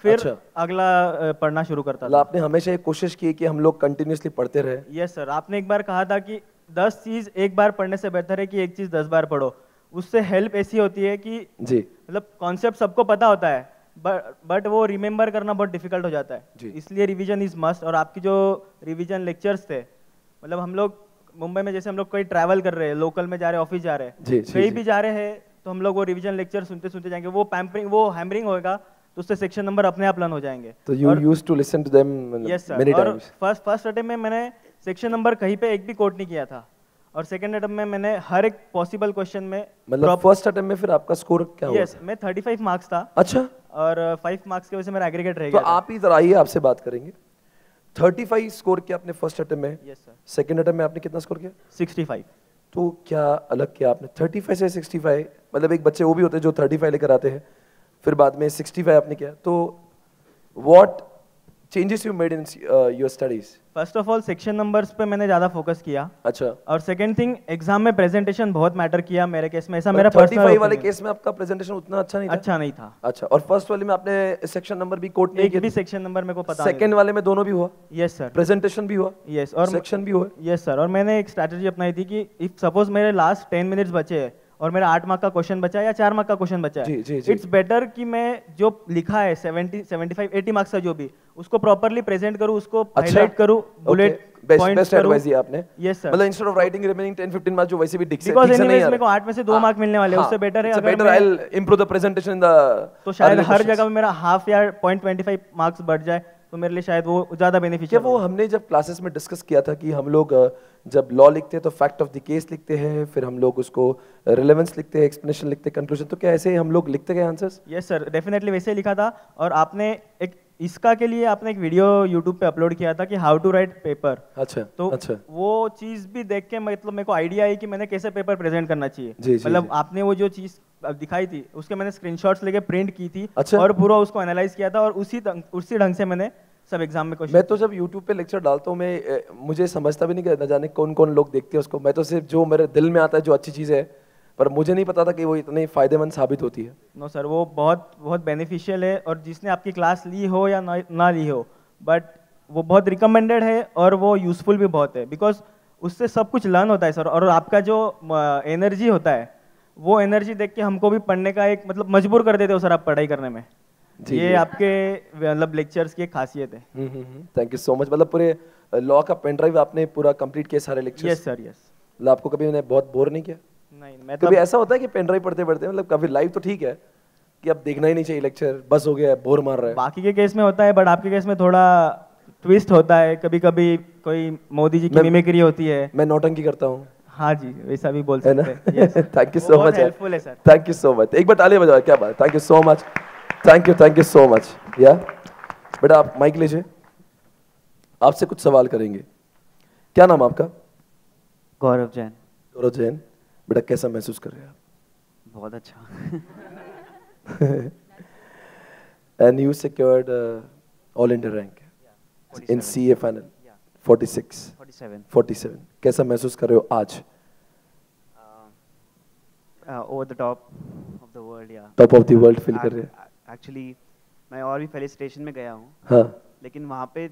फिर अगला पढ़ना शुरू करता था। आपने हमेशा एक कोशिश की कि हम लोग कंटिन्यूअसली पढ़ते रहे? यस सर, आपने एक बार कहा था कि 10 चीज एक बार पढ़ने से बेहतर है कि एक चीज 10 बार पढ़ो। उससे हेल्प ऐसी होती है कि जी, मतलब कॉन्सेप्ट सबको पता होता है बट वो रिमेम्बर करना बहुत डिफिकल्ट हो जाता है, इसलिए रिवीजन इज मस्ट। और आपकी जो रिवीजन लेक्चर्स थे, मतलब हम लोग मुंबई में जैसे हम लोग कोई ट्रैवल कर रहे हैं, लोकल में जा रहे हैं, ऑफिस जा रहे हैं, कहीं भी जा रहे हैं तो हम लोग वो रिवीजन लेक्चर सुनते सुनते जाएंगे, वो पैम्परिंग, वो हैमरिंग होगा तो उससे सेक्शन नंबर अपने आप लर्न हो जाएंगे। तो you used to listen to them many times. First attempt में मैंने सेक्शन नंबर कहीं पे एक भी कोट नहीं किया था, और सेकंड अटेम्प्ट में मैंने हर एक पॉसिबल क्वेश्चन में मतलब फर्स्ट अटेम्प्ट में फिर आपका स्कोर क्या हुआ? यस, मैं 35 मार्क्स था। अच्छा। और 5 मार्क्स की वजह से मेरा एग्रीगेट रह तो गया। आप इधर आइए, आपसे बात करेंगे। 35 स्कोर किया आपने फर्स्ट अटेम्प्ट में। Yes sir. सेकंड अटेम्प्ट में आपने कितना स्कोर किया? 65। तो क्या अलग किया आपने 35 से 65? मतलब एक बच्चे वो भी होते हैं जो 35 लेकर आते हैं, फिर बाद में 65 आपने किया। तो what changes you made in your studies? First of all section numbers पे मैंने ज्यादा फोकस किया। अच्छा। और सेकंड थिंग, एग्जाम में प्रेजेंटेशन बहुत मैटर किया मेरे केस में। ऐसा मेरा 35 वाले केस में आपका प्रेजेंटेशन उतना अच्छा नहीं था? अच्छा नहीं था। अच्छा। और फर्स्ट वाले में आपने सेक्शन नंबर भी कोट नहीं किया? एक भी सेक्शन नंबर मेरे को पता नहीं। सेकंड वाले में दोनों भी हुआ? Yes sir. प्रेजेंटेशन भी हुआ? यस। और सेक्शन भी हुआ? Yes sir. और मैंने एक स्ट्रैटेजी अपनाई थी कि इफ सपोज मेरे लास्ट 10 मिनट्स बचे हैं और मेरा 8 मार्क का क्वेश्चन बचा है या 4 मार्क का क्वेश्चन बचा है, इट्स बेटर कि मैं जो लिखा है 70, 75, 80 मार्क्स का जो भी, उसको प्रॉपर्ली प्रेजेंट करूं, उसको हाईलाइट करूं, बुलेट बेस्ट एडवाइस है आपने। Yes sir. मतलब instead of writing remaining 10-15 marks जो वैसे भी डिक्शन बिकॉज़ एनीवेज मेरे को 8 में से 2 मार्क मिलने वाले हैं, उससे बेटर है अगर I will improve the presentation in the, तो शायद हर जगह में मेरा हाफ या 0.25 मार्क्स बढ़ जाए तो मेरे लिए शायद वो ज्यादा बेनिफिशियल। वो हमने जब क्लासेस में डिस्कस किया था कि हम लोग जब लॉ लिखते हैं तो फैक्ट ऑफ द केस लिखते हैं, फिर हम लोग उसको रिलेवेंस लिखते हैं, एक्सप्लेनेशन लिखते हैं, कंक्लूजन, तो क्या ऐसे हम लोग लिखते गए आंसर्स? यस सर, डेफिनेटली वैसे ही लिखा था। और आपने एक इसका के लिए आपने एक वीडियो YouTube पे अपलोड किया था कि हाउ टू राइट पेपर। अच्छा। तो अच्छा। वो चीज भी देख के मतलब मेरे को आइडिया आई कि मैंने कैसे पेपर प्रेजेंट करना चाहिए। मतलब आपने वो जो चीज दिखाई थी उसके मैंने स्क्रीनशॉट्स लेके प्रिंट की थी। अच्छा। और पूरा उसको एनालाइज किया था और उसी ढंग से मैंने सब एग्जाम में क्वेश्चन। मैं तो जब YouTube पे लेक्चर डालता हूँ मैं मुझे समझता भी नहीं कि न जाने कौन कौन लोग देखते हैं उसको। मैं तो सिर्फ जो मेरे दिल में आता है जो अच्छी चीज़ है, पर मुझे नहीं पता था कि वो इतनी फायदेमंद साबित होती है। नो सर, वो बहुत बहुत बेनिफिशियल है। और जिसने आपकी क्लास ली हो या ना ली हो, बट वो बहुत रिकमेंडेड है और वो यूजफुल भी बहुत है, बिकॉज उससे सब कुछ लर्न होता है सर। और आपका जो एनर्जी होता है वो एनर्जी देख के हमको भी पढ़ने का एक मतलब मजबूर कर देते हो सर आप पढ़ाई करने में। ये आपके मतलब लेक्चर्स की एक खासियत है। Thank you so much. मतलब पूरे लॉ का पेन ड्राइव आपने पूरा कंप्लीट किया सारे लेक्चर्स? Yes sir, yes. मतलब आपको कभी उन्हें बहुत बोर नहीं किया? नहीं। मैं कभी ऐसा होता है कि पेन ड्राइव पढ़ते पढ़ते मतलब कभी लाइव तो ठीक है कि अब देखना ही नहीं चाहिए लेक्चर, बस हो गया, बोर मार रहा है? बाकी के केस में होता है, बट आपके केस में थोड़ा ट्विस्ट होता है। कभी कभी कोई मोदी जी की मिमिक्री होती है। मैं नौटंकी करता हूँ। हाँ जी, वैसा भी बोल सकते हैं। Thank you so much, helpful है sir. Thank you so much. एक बार ताली बजाओ, क्या बात। Thank you so much, thank you so much. या बेटा आप माइक लीजिए, आपसे कुछ सवाल करेंगे। क्या नाम आपका? गौरव जैन। गौरव जैन, बेटा कैसा महसूस कर रहे हैं आप? बहुत अच्छा। And you secured all India rank in CA final 47। कैसा महसूस कर रहे हो आज? Over the top of the world. या top of the world feel कर रहे हैं? एक्चुअली मैं और भी फेलिसिटेशन में गया हूँ। हाँ। लेकिन वहाँ पे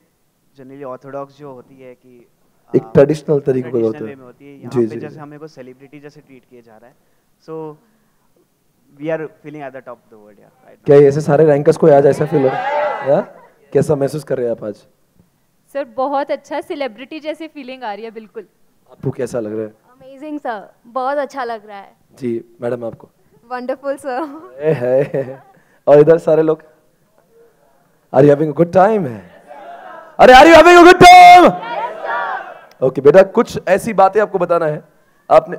जनरली ऑर्थोडॉक्स जो होती है कि एक ट्रेडिशनल तरीके का होता है। यहाँ पे जैसे हमें को सेलिब्रिटी जैसे ट्रीट किया जा रहा है। So we are feeling at the top of the world. या क्या ऐसे सारे रैंकर्स को आज ऐसा फील हो रहा है? कैसा महसूस कर रहे हैं आप आज? सर बहुत अच्छा, सेलिब्रिटी जैसी फीलिंग आ रही है। बिल्कुल। आपको कैसा लग रहा है? अमेजिंग सर, बहुत अच्छा लग रहा है। जी मैडम आपको? Wonderful sir. है। और इधर सारे लोग are you having a good time? अरे are you having a good time? Okay बेटा, कुछ ऐसी बातें आपको बताना है। आपने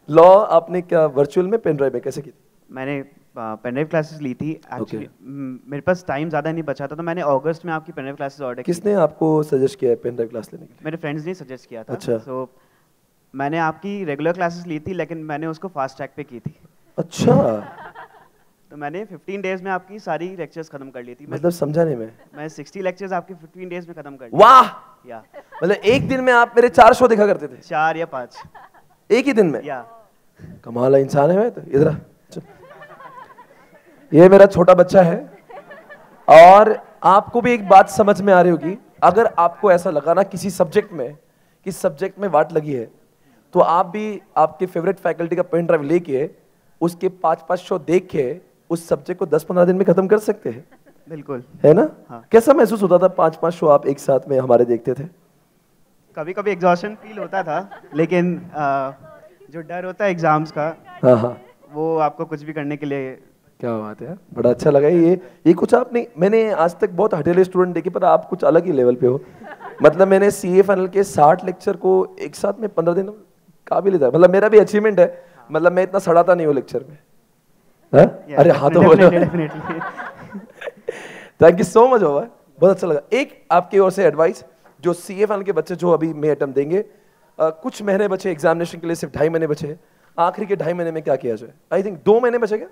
लॉ आपने क्या वर्चुअल में पेन ड्राइव में कैसे की थी? मैंने पेन ड्राइव क्लासेस ली थी एक्चुअली। मेरे पास टाइम ज़्यादा नहीं बचा था तो मैंने अगस्त में आपकी पेन ड्राइव क्लासेस ऑर्डर की। किसने आपको सजेस्ट किया है पेन ड्राइव क्लास लेने के लिए? मेरे फ्रेंड्स ने सजेस्ट किया था। अच्छा। सो मैंने आपकी रेगुलर क्लासेस ली थी लेकिन मैंने उसको फास्ट ट्रैक पे की थी। अच्छा। तो मैंने 15 डेज में आपकी सारी लेक्चर्स खत्म कर ली थी। मतलब समझा नहीं मैं 60 लेक्चर्स आपके 15 डेज में खत्म कर ली। वाह। या मतलब एक दिन में आप मेरे 4 शो देखा करते थे? 4 या 5 एक ही दिन में? या कमाल है इंसान है मैं तो। इधर ये मेरा छोटा बच्चा है। और आपको भी एक बात समझ में आ रही होगी, अगर आपको ऐसा लगा ना किसी सब्जेक्ट में, किस सब्जेक्ट में वाट लगी है, तो आप भी आपके फेवरेट फैकल्टी का पेन ड्राइव लेके उसके 5-5 शो देख के उस सब्जेक्ट को 10-15 दिन में खत्म कर सकते हैं। बिल्कुल। है ना? हाँ। कैसा महसूस होता था 5-5 शो आप एक साथ में हमारे देखते थे? कभी कभी एग्जॉशन फील होता था, लेकिन जो डर होता है एग्जाम्स का, हाँ हाँ, वो आपको कुछ भी करने के लिए। क्या बात है, बड़ा अच्छा लगा ये कुछ आपने, मैंने आज तक बहुत हटेले स्टूडेंट देखे पर आप कुछ अलग ही लेवल पे हो। मतलब मैंने सीए फाइनल के 60 लेक्चर को एक साथ में 15 दिन काबिल था। मतलब मेरा भी अचीवमेंट है, मतलब मैं इतना सड़ाता नहीं हूँ लेक्चर में। हाँ? अरे हाँ तो बोलो। थैंक यू सो मच बाबा, बहुत अच्छा लगा। एक आपकी ओर से एडवाइस, जो सीए फाइनल के बच्चे जो अभी मे अटेम्प्ट देंगे, कुछ महीने बचे एग्जामिनेशन के लिए, सिर्फ 2.5 महीने बचे, आखिरी के 2.5 महीने में क्या किया जाए? आई थिंक 2 महीने बचे क्या?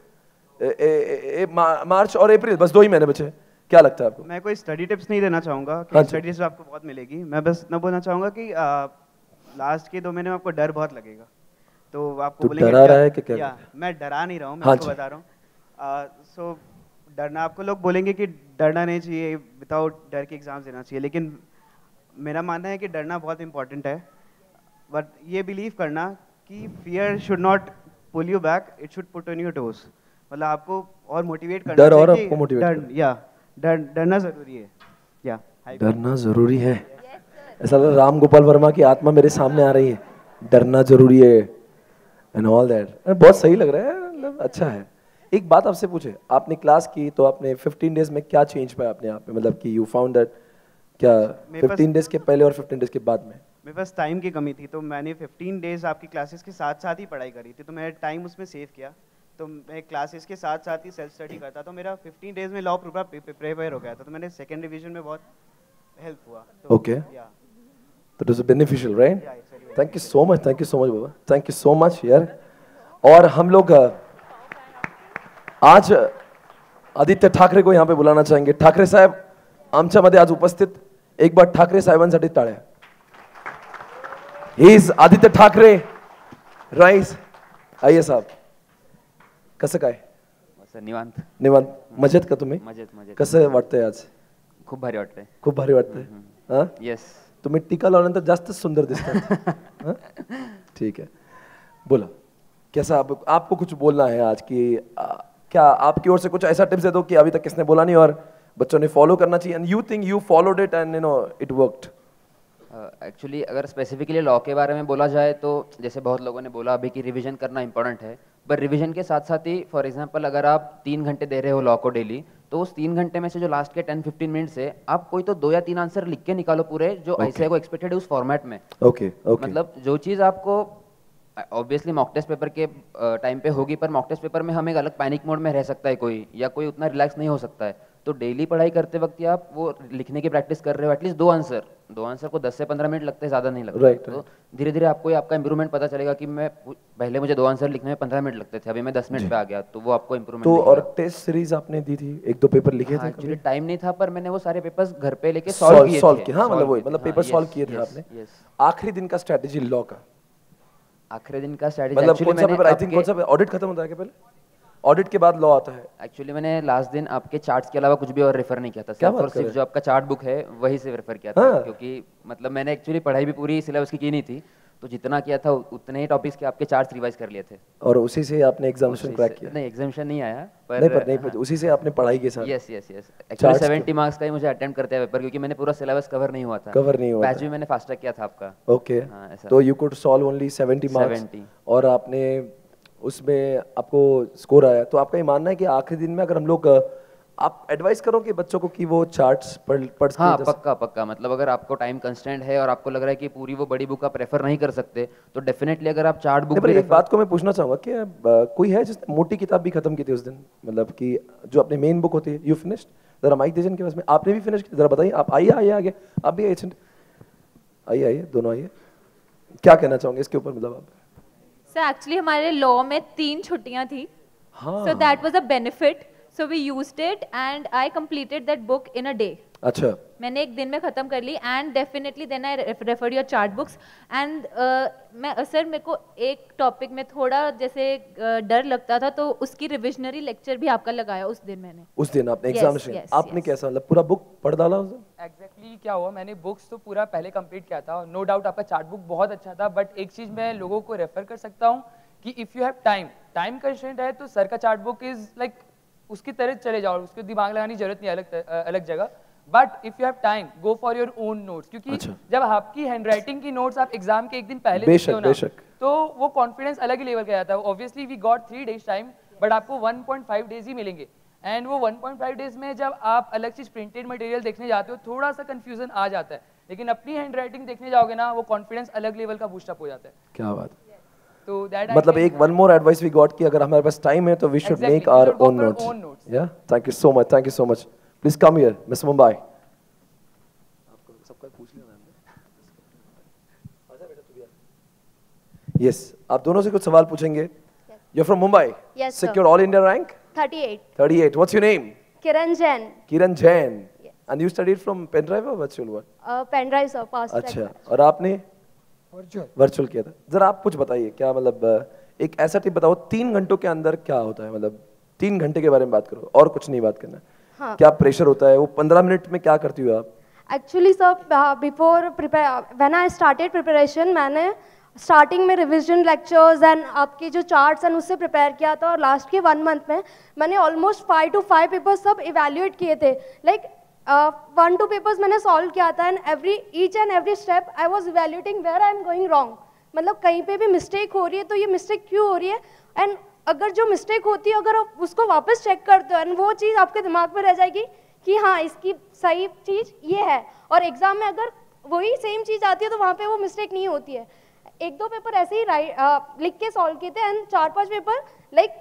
मार्च और अप्रैल, बस 2 ही महीने बचे। क्या लगता है आपको? मैं कोई स्टडी टिप्स नहीं देना चाहूँगा, हाँ स्टडी टिप्स आपको बहुत मिलेगी। मैं बस इतना बोलना चाहूँगा कि लास्ट के 2 महीने में आपको डर बहुत लगेगा, तो आपको बोलेंगे डरा रहा है कि क्या? मैं डरा नहीं रहा हूँ, मैं हाँ आपको बता रहा हूँ। सो डरना, आपको लोग बोलेंगे कि डरना नहीं चाहिए, विदाउट डर के एग्जाम्स देना चाहिए, लेकिन मेरा मानना है कि डरना बहुत इंपॉर्टेंट है, बट ये बिलीव करना कि fear should not pull you back, it should put on your toes. मतलब आपको और मोटिवेट करना डर और चाहिए, आपको मोटिवेट डरना जरूरी है, या डरना जरूरी है। ऐसा लग रहा राम गोपाल वर्मा की आत्मा मेरे सामने आ रही है, डरना जरूरी है एंड ऑल दैट। बहुत सही लग रहा है, मतलब अच्छा है। एक बात आपसे पूछे, आपने क्लास की तो आपने 15 डेज में क्या चेंज पाया अपने आप में? मतलब कि यू फाउंड दैट क्या 15 डेज के पहले और 15 डेज के बाद में? मेरे पास टाइम की कमी थी, तो मैंने 15 डेज आपकी क्लासेस के साथ साथ ही पढ़ाई करी थी, तो मैंने टाइम उसमें सेव किया। तो मैं क्लासेस के साथ साथ ही सेल्फ स्टडी करता, तो मेरा 15 डेज में लॉ पूरा प्रिपेयर हो गया था, तो मैंने सेकेंड रिवीजन में बहुत हेल्प हुआ। ओके, तो it was beneficial, right? Thank you so much, thank you so much Baba, thank you so much यार। और हम लोग आज आदित्य ठाकरे को यहाँ पे बुलाना चाहेंगे। ठाकरे साहेब आमच्यामध्ये आज उपस्थित, एक बार ठाकरे साहेबांसाठी टाळ्या। He is Aditya Thackeray, rice. आइए साहब, कसं काय? निवांत निवांत, मजेत का तुम्ही? मजेत मजेत। कसं वाटतंय आज? खूप भारी वाटतंय। खूप भारी वाटतंय? हाँ? यस। तुम्ही टीका लावल्यानंतर जास्तच सुंदर दिसतात। हाँ? ठीक है, बोला कैसा आपको कुछ बोलना है आज की? क्या आपकी ओर से कुछ ऐसा टिप्स दे दो कि अभी तक किसने बोला नहीं और बच्चों ने फॉलो करना चाहिए, and you think you followed it and you know it worked? Actually अगर स्पेसिफिकली लॉ के बारे में बोला जाए तो जैसे बहुत लोगों ने बोला अभी कि रिवीजन करना इंपॉर्टेंट है, पर रिवीजन के साथ साथ ही फॉर एग्जांपल अगर आप 3 घंटे दे रहे हो लॉ को डेली, तो उस 3 घंटे में से जो लास्ट के 10-15 मिनट से आप कोई तो 2 या 3 आंसर लिख के निकालो पूरे, जो ICAI को एक्सपेक्टेड है उस फॉर्मेट में। ओके, मतलब जो चीज़ आपको ऑब्वियसली मॉक टेस्ट पेपर के टाइम पे होगी, पर मॉक टेस्ट पेपर में हम एक अलग पैनिक मोड में रह सकता है कोई, या कोई उतना रिलैक्स नहीं हो सकता है। तो डेली पढ़ाई करते वक्त या आप वो लिखने की प्रैक्टिस कर रहे हो, एटलीस्ट 2 आंसर को 10 से 15 मिनट लगते हैं, ज़्यादा नहीं लगता। Right, तो धीरे धीरे आपको आपका इंप्रूवमेंट पता चलेगा कि मैं पहले मुझे 2 आंसर लिखने में 15 मिनट लगते थे, अभी मैं 10 मिनट पे आ गया, तो वो आपको इंप्रूवमेंट। तो और टेस्ट सीरीज आपने दी थी, 1-2 पेपर लिखे थे? एक्चुअली टाइम नहीं था, पर मैंने वो सारे पेपर्स घर पे लेके सॉल्व किए थे। हाँ, मतलब पेपर सॉल्व किए थे आपने। आखिरी दिन का स्ट्रेटजी लॉ का, आखिरी दिन का स्ट्रेटजी मतलब कौन सा पेपर? आई थिंक कौन सा ऑडिट खत्म होता है कि पहले ऑडिट के बाद लॉ आता है? एक्चुअली मैंने लास्ट दिन आपके चार्ट्स के अलावा कुछ भी और रेफर नहीं किया था, सिर्फ जो आपका चार्ट बुक है वही से रेफर किया था। क्योंकि मतलब मैंने एक्चुअली पढ़ाई भी पूरी सिलेबस की नहीं थी, तो जितना किया था उतने ही टॉपिक्स के आपके चार्ट्स रिवाइज कर लिए थे। और उसी से आपने एग्जामिनेशन क्रैक किया? नहीं, एग्जामिनेशन नहीं आया, पर उसी से आपने पढ़ाई के साथ। Yes yes yes. Actually 70 marks का ही मुझे अटेम्प्ट करते हैं पेपर, क्योंकि मैंने पूरा सिलेबस कवर नहीं हुआ था। बैच भी मैंने फास्ट ट्रैक किया था आपका। ओके, तो you could solve only 70 marks, और आपने उसमें आपको स्कोर आया। तो आपका ये मानना है कि आखिरी दिन में अगर हम लोग, आप एडवाइस करो कि बच्चों को कि वो चार्ट्स पढ़ हाँ, पक्का मतलब अगर आपको टाइम कंस्टेंट है और आपको लग रहा है कि पूरी वो बड़ी बुक आप प्रेफर नहीं कर सकते, तो डेफिनेटली अगर आप चार्ट बुक एक बात को मैं पूछना चाहूंगा कि कोई है जिसने मोटी किताब भी खत्म की थी उस दिन? मतलब कि जो अपनी मेन बुक होती है, यू फिनिश्ड? जरा माइक दीजिए के पास में, आपने भी फिनिश की? जरा बताइए, आप आइए आगे, आप भी आइए, दोनों आइए। क्या कहना चाहोगे इसके ऊपर? मतलब आप सर एक्चुअली हमारे लॉ में 3 छुट्टियां थी, so that was a benefit, so we used it and I completed that book in a day. अच्छा, मैंने एक दिन में खत्म कर ली, and definitely then I referred your chart books. And मैं सर मेरे को एक टॉपिक में थोड़ा जैसे डर लगता था, तो उसकी रिविजनरी लेक्चर भी आपका लगाया उस दिन मैंने। उस दिन आपने एग्जामिनेशन आपने कैसा, मतलब पूरा बुक पढ़ डाला उस दिन? एग्जैक्टली क्या हुआ, मैंने बुक्स तो पूरा पहले कंप्लीट किया था, नो डाउट आपका चार्ट बुक बहुत अच्छा था, बट एक चीज़ मैं लोगों को रेफर कर सकता हूँ कि if you have time constraint है, तो सर का चार्ट बुक इज़ लाइक उसकी तरह चले जाओ, उसको दिमाग लगाने की जरूरत नहीं अलग जगह। But if you have time go for your own notes, क्योंकि जब आपकी हैंडराइटिंग की नोट्स आप एग्जाम के एक दिन पहले देखते हो ना, तो वो कॉन्फिडेंस अलग ही लेवल का आता है. Obviously we got 3 days time, but आपको 1.5 days ही मिलेंगे. एंड वो 1.5 days में जब आप अलग चीज प्रिंटेड मटेरियल देखने जाते हो थोड़ा सा कंफ्यूजन आ जाता है, लेकिन अपनी हैंडराइटिंग देखने जाओगे ना, वो कॉन्फिडेंस अलग लेवल का बूस्टअप हो जाता है. क्या बात. तो दैट मतलब एक one more advice we got कि अगर हमारे पास टाइम है तो we should make our own notes. या thank you so much, thank you so much. Please come here miss Mumbai. आपको सबका पूछ लिया मैम. आजा बेटा तू भी आ. यस, आप दोनों से कुछ सवाल पूछेंगे. You are from Mumbai. Yes, secure all India rank 38. 38. What's your name? Kiran Jain. Kiran Jain. And you studied from pen drive or virtual what? Pen drive sir, past. अच्छा, और आपने वर्चुअल किया था. जरा आप कुछ बताइए, क्या मतलब एक ऐसा टिप बताओ 3 घंटों के अंदर क्या होता है, मतलब 3 घंटे के बारे में बात करो और कुछ नहीं बात करना. हाँ. क्या प्रेशर होता है, वो 15 मिनट में क्या करती हो आप? Actually sir, before when I started preparation, मैंने स्टार्टिंग में रिविजन लेक्चर्स एंड आपके जो चार्ट्स एंड उससे प्रिपेयर किया था, और लास्ट के 1 month में मैंने ऑलमोस्ट 5 to 5 पेपर्स सब इवेल्युएट किए थे. लाइक 1 2 पेपर्स मैंने सॉल्व किया था, and each and every step I was evaluating where I am going wrong. मतलब कहीं पे भी मिस्टेक हो रही है तो ये मिस्टेक क्यों हो रही है, एंड अगर जो मिस्टेक होती है अगर आप उसको वापस चेक करते हो एंड वो चीज़ आपके दिमाग में रह जाएगी कि हाँ इसकी सही चीज़ ये है, और एग्जाम में अगर वही सेम चीज़ आती है तो वहाँ पे वो मिस्टेक नहीं होती है. 1-2 पेपर ऐसे ही लिख के सॉल्व किए थे, एंड 4-5 पेपर लाइक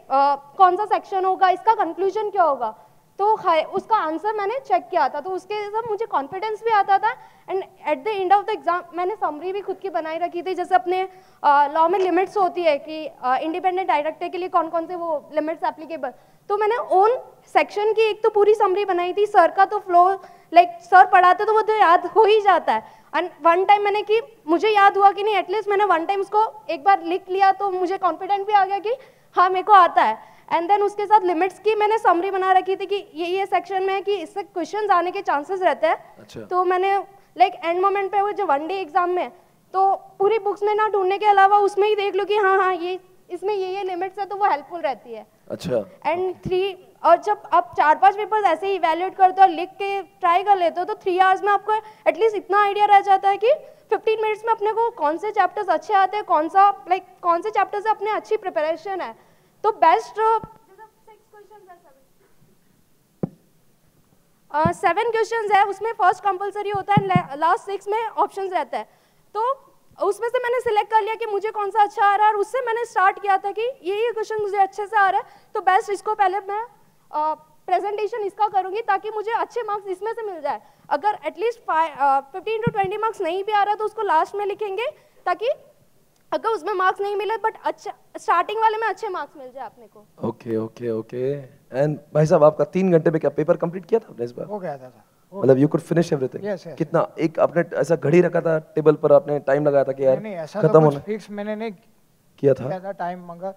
कौन सा सेक्शन होगा, इसका कंक्लूजन क्या होगा, तो उसका आंसर मैंने चेक किया था, तो उसके सब मुझे कॉन्फिडेंस भी आता था. And at the end of the exam मैंने समरी भी खुद की बनाई रखी थी. जैसे अपने लॉ में लिमिट्स होती है कि इंडिपेंडेंट डायरेक्टर के लिए कौन कौन से वो लिमिट्स एप्लीकेबल, तो मैंने ओन सेक्शन की एक तो पूरी समरी बनाई थी. सर का तो फ्लो लाइक सर पढ़ाते तो वो तो याद हो ही जाता है, एंड 1 टाइम मैंने कि मुझे याद हुआ कि नहीं, एटलीस्ट मैंने 1 टाइम उसको एक बार लिख लिया तो मुझे कॉन्फिडेंट भी आ गया कि हाँ मेरे को आता है. एंड देन उसके साथ लिमिट्स की मैंने समरी बना रखी थी कि ये सेक्शन में है कि इससे क्वेश्चंस आने के चांसेस रहते हैं. अच्छा. तो मैंने लाइक एंड मोमेंट पे वो जो 1 डे एग्जाम में तो पूरी बुक्स में ना ढूंढने के अलावा उसमें ही देख लो कि हाँ ये इसमें ये लिमिट्स है, तो वो हेल्पफुल रहती है. अच्छा. एंड 3 और जब आप 4-5 पेपर्स ऐसे ही इवेल्युएट करते हो और लिख के ट्राई कर लेते हो तो 3 hours में आपको एटलीस्ट इतना आइडिया रह जाता है कि 15 मिनट्स में अपने को कौन से चैप्टर्स अच्छे आते हैं, कौन से चैप्टर से अपने अच्छी प्रिपरेशन है. तो बेस्ट 7 क्वेश्चंस है, उसमें फर्स्ट कंपलसरी होता है, लास्ट 6 में ऑप्शंस रहता है. तो उसमें से मैंने सिलेक्ट कर लिया कि मुझे कौन सा अच्छा आ रहा है, और उससे मैंने स्टार्ट किया था कि ये क्वेश्चन मुझे अच्छे से आ रहा है, तो बेस्ट इसको पहले मैं प्रेजेंटेशन इसका करूंगी ताकि मुझे अच्छे मार्क्स इसमें से मिल जाए. अगर एटलीस्ट 15 to 20 मार्क्स नहीं भी आ रहा तो उसको लास्ट में लिखेंगे, ताकि अगर उसमें मार्क्स नहीं मिले बट अच्छा स्टार्टिंग वाले में अच्छे मार्क्स मिल जाए अपने को. Okay okay okay. एंड भाई साहब आपका 3 घंटे में क्या पेपर कंप्लीट किया था इस बार? हो गया था सर. मतलब यू कुड फिनिश एवरीथिंग. कितना एक आपने ऐसा घड़ी रखा था टेबल पर, आपने टाइम लगाया था कि यार खत्म होना? फिक्स मैंने नहीं किया था टाइम, मगर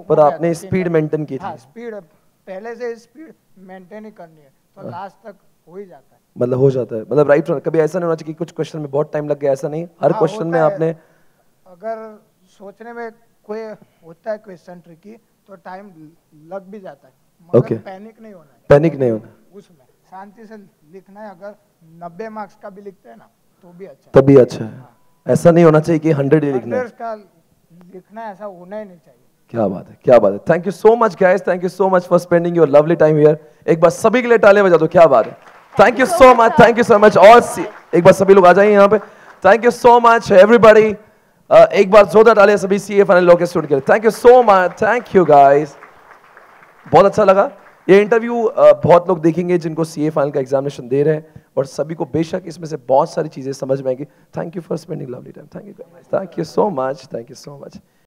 पर आपने स्पीड मेंटेन की थी. स्पीड पहले से स्पीड मेंटेन ही करनी है तो लास्ट तक हो ही जाता है. मतलब हो जाता है, मतलब राइट. कभी ऐसा नहीं होना चाहिए कि कुछ क्वेश्चन में बहुत टाइम लग गया, ऐसा नहीं. हर क्वेश्चन में आपने अगर सोचने में कोई होता है क्वेश्चन ट्रिकी तो टाइम लग भी जाता है, मगर पैनिक नहीं होना है. पैनिक नहीं होना, उसमें शांति से लिखना है. अगर 90 मार्क्स का भी लिखते हैं ना तो भी अच्छा, तभी अच्छा है. ऐसा नहीं होना चाहिए कि 100 ही लिखना है. का लिखना ऐसा होना ही नहीं चाहिए. क्या बात है, क्या बात है. Thank you so much guys, thank you so much for spending your lovely time here. एक बार सभी के लिए तालियां बजा दो. क्या बात है. Thank you so much, thank you so much. और एक बार सभी लोग आ जाइए यहाँ पे. Thank you so much everybody. एक बार जोरदार तालियां सभी सीए फाइनल लॉ के स्टूडेंट के लिए. Thank you so much, thank you guys. बहुत अच्छा लगा ये इंटरव्यू. बहुत लोग देखेंगे जिनको सीए फाइनल का एग्जामिनेशन दे रहे हैं, और सभी को बेशक इसमें से बहुत सारी चीजें समझ में आएंगी. Thank you for spending lovely time. Thank you so much, thank you so much.